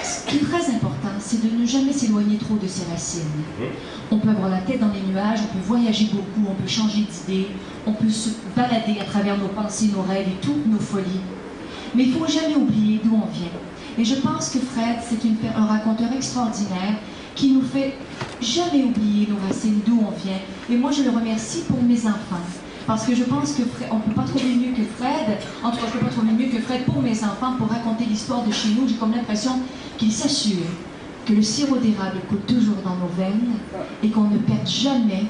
Ce qui est très important, c'est de ne jamais s'éloigner trop de ses racines. On peut avoir la tête dans les nuages, on peut voyager beaucoup, on peut changer d'idée, on peut se balader à travers nos pensées, nos rêves et toutes nos folies. Mais il ne faut jamais oublier d'où on vient. Et je pense que Fred, c'est un raconteur extraordinaire qui nous fait jamais oublier nos racines, d'où on vient. Et moi, je le remercie pour mes enfants. Parce que je pense que on ne peut pas trouver mieux que Fred, en tout cas, je ne peux pas trouver mieux que Fred pour mes enfants, pour raconter l'histoire de chez nous. J'ai comme l'impression qu'il s'assure que le sirop d'érable coule toujours dans nos veines et qu'on ne perde jamais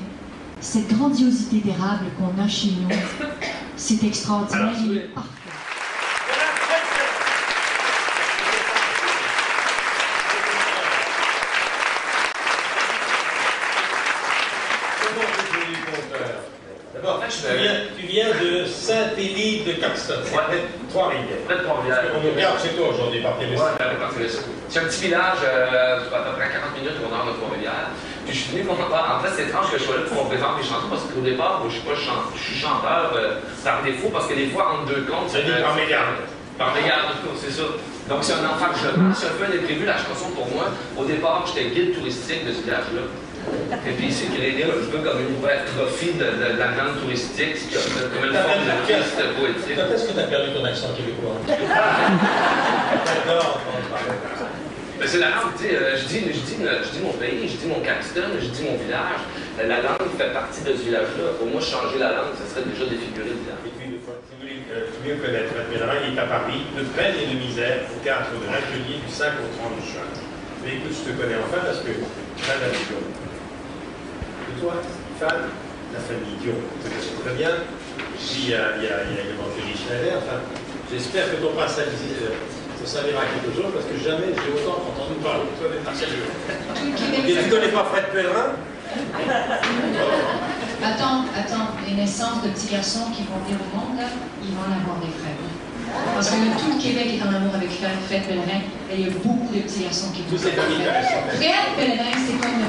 cette grandiosité d'érable qu'on a chez nous. C'est extraordinaire, il est parfait. D'abord, tu viens de Saint-Élie de Caxton. Ouais. Trois-Rivières. On nous regarde chez toi aujourd'hui par télévision. C'est un petit village, à peu près 40 minutes au nord de Trois-Rivières. Puis je suis venu pour en fait, c'est étrange que je sois là pour présenter des chansons parce qu'au départ, je suis chanteur par défaut parce que des fois, entre deux comptes, c'est par mégarde. Par mégarde, c'est ça. Donc c'est un enfargement. C'est un peu un imprévu la chanson pour moi. Au départ, j'étais guide touristique de ce village-là. Et puis c'est créé un peu comme une biographie de la grande touristique, comme une forme de piste poétique. Quand est-ce que tu as perdu ton accent québécois? J'adore entendre parler. C'est la langue, tu sais, je dis mon pays, je dis mon Caxton, je dis mon village. La langue fait partie de ce village-là. Pour moi, changer la langue, ça serait déjà défigurer le village. Et puis, si vous voulez mieux connaître Fred Pellerin, il est à Paris, de peine et de misère, au théâtre de l'Atelier du 5 au 30 juin. Mais écoute, je te connais enfin parce que Madame Dion. Et toi, Stéphane, la famille Dion, tu connais très bien. Puis il y a également Félix Schneider. Enfin, j'espère que ton prince te servira quelque chose parce que jamais j'ai autant entendu parler de toi des Marcel. Et tu ne connais pas Fred Pellerin? Attends, les naissances de petits garçons qui vont venir au monde, là, ils vont en avoir des frères. Parce que tout le Québec est en amour avec Fred Pellerin, et il y a beaucoup de petits garçons qui vont. Fred Pellerin, c'est comme le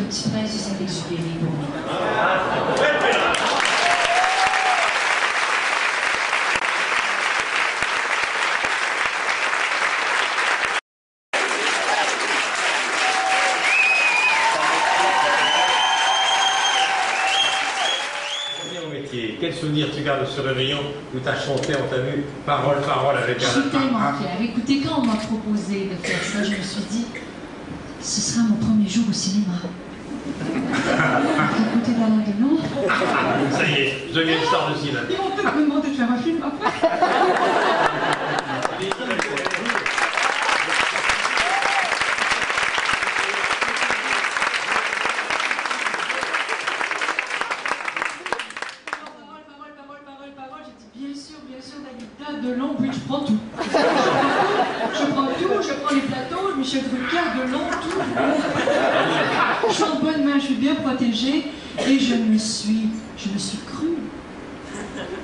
petit prince du Saint-Exupéry pour moi. Fred Pellerin! Quel souvenir tu gardes de ce réveillon où tu as chanté, on t'a vu parole avec un... Je suis tellement fière. Écoutez, quand on m'a proposé de faire ça, je me suis dit, ce sera mon premier jour au cinéma. Écoutez d'Alain Delon. Ça y est, je deviens une star de cinéma. Ils vont peut-être me demander de faire un film après. Delon, oui, je prends tout. Je prends les plateaux, Michel Drucker, Delon, tout. Je suis en bonne main, je suis bien protégée et je me suis crue.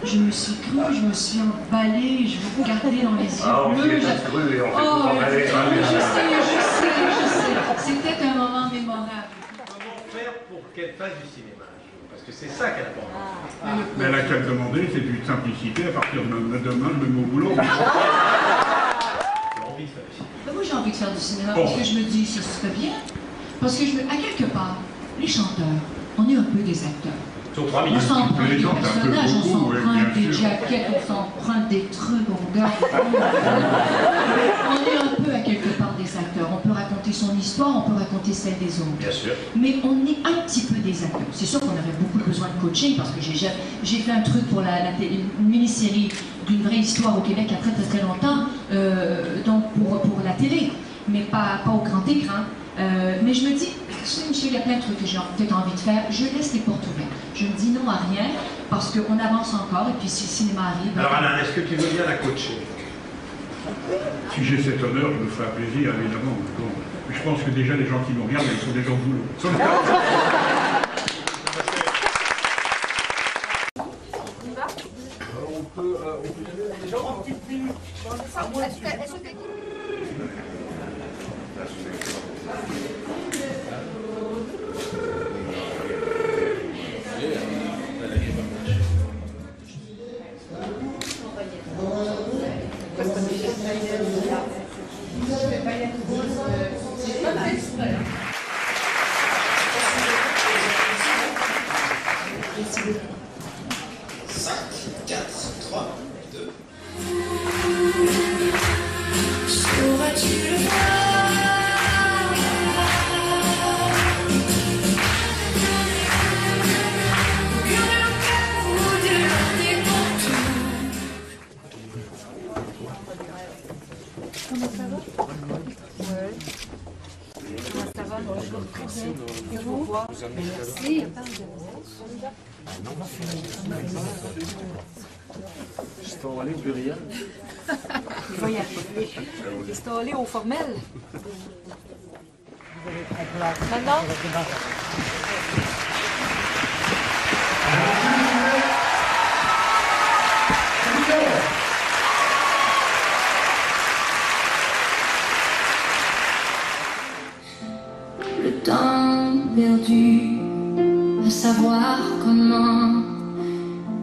Je me suis emballée, je vous regardais dans les yeux bleus. Je sais. C'était un moment mémorable. Comment faire pour qu'elle fasse du cinéma? Parce que c'est ça qu'elle apprend. Mais elle a qu'à le demander, c'est une simplicité, à partir de demain, je me mets au boulot. Moi j'ai envie de faire du cinéma parce que je me dis, ce serait bien. Parce que à quelque part, les chanteurs, on est un peu des acteurs. On s'emprunte des personnages, on s'emprunte des jaquettes, on s'emprunte des trucs, on regarde. On est un peu à quelque part des acteurs. On peut raconter son histoire, on peut raconter celle des autres. Bien sûr. Mais on est un petit peu des acteurs. C'est sûr qu'on aurait beaucoup besoin de coaching parce que j'ai fait un truc pour une mini-série d'une vraie histoire au Québec il y a très longtemps, donc pour la télé, mais pas au grand écran. Mais je me dis, Michel, il y a plein de trucs que j'ai peut-être envie de faire. Je laisse les portes ouvertes. Je ne dis non à rien parce qu'on avance encore et puis si le cinéma arrive... Alors Alain, est-ce que tu veux bien la coacher? Si j'ai cet honneur, je me ferai plaisir, évidemment. Bon. Je pense que déjà les gens qui nous regardent, ils sont des gens de boulot. On peut déjà en petite minute. Vous C'est pas fait exprès. 5, 4, 3, 2. Sauras-tu le voir? Que le cœur vous dernier pour tout. Comment ça va? Ouais. Comment ça va? Et vous? Merci. Installé au pluriel. Il va y arriver. Installé au formel. Maintenant? Le temps perdu, à savoir comment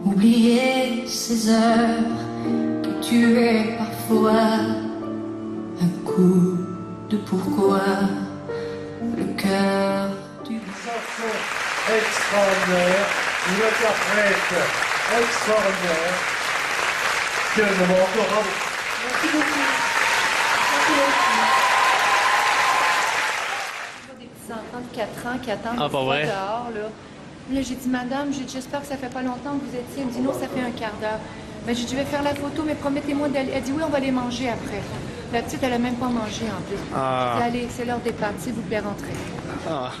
oublier ces heures que tuaient parfois un coup de pourquoi le cœur du Chanson extraordinaire, une interprète extraordinaire, que nous avons encore bravo. Merci beaucoup. Des petits enfants de 4 ans qui attendent dehors, là. Là, j'ai dit, madame, j'espère que ça fait pas longtemps que vous étiez. Elle me dit, non, ça fait un quart d'heure. Ben, j'ai dit, je vais faire la photo, mais promettez-moi d'aller. Elle dit, oui, on va les manger après. La petite, elle a même pas mangé en plus. Ah. J'ai dit, allez, c'est l'heure des pâtes, s'il vous plaît, rentrez. Ah.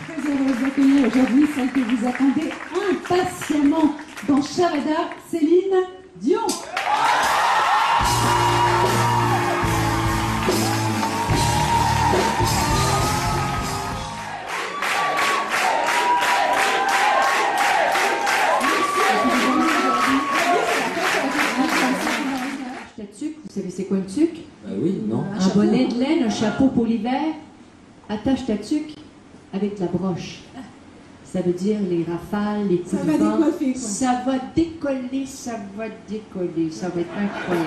Très heureuse d'accueillir aujourd'hui celle que vous attendez impatiemment dans Charada, Céline Dion. Vous savez c'est quoi une tuque? Oui, non. Un bonnet de laine, un chapeau pour l'hiver. Attache ta tuque avec la broche. Ça veut dire les rafales, les coups de vent. Ça va décoller, ça va décoller. Ça va être incroyable.